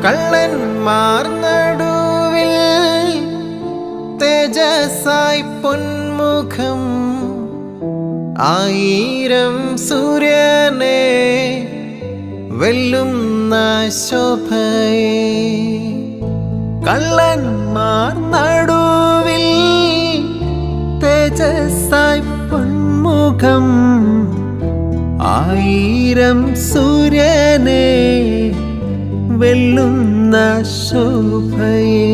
കള്ളന്മാർ നടുവിൽ തേജസ്സായി പൊന്മുഖം, ആയിരം സൂര്യനെ വെല്ലുന്ന ശോഭയെ. കള്ളന്മാർ നടുവിൽ തേജസ്സായി പൊന്മുഖം, ആയിരം സൂര്യനെ വെല്ലുന്ന ശോഭയെ.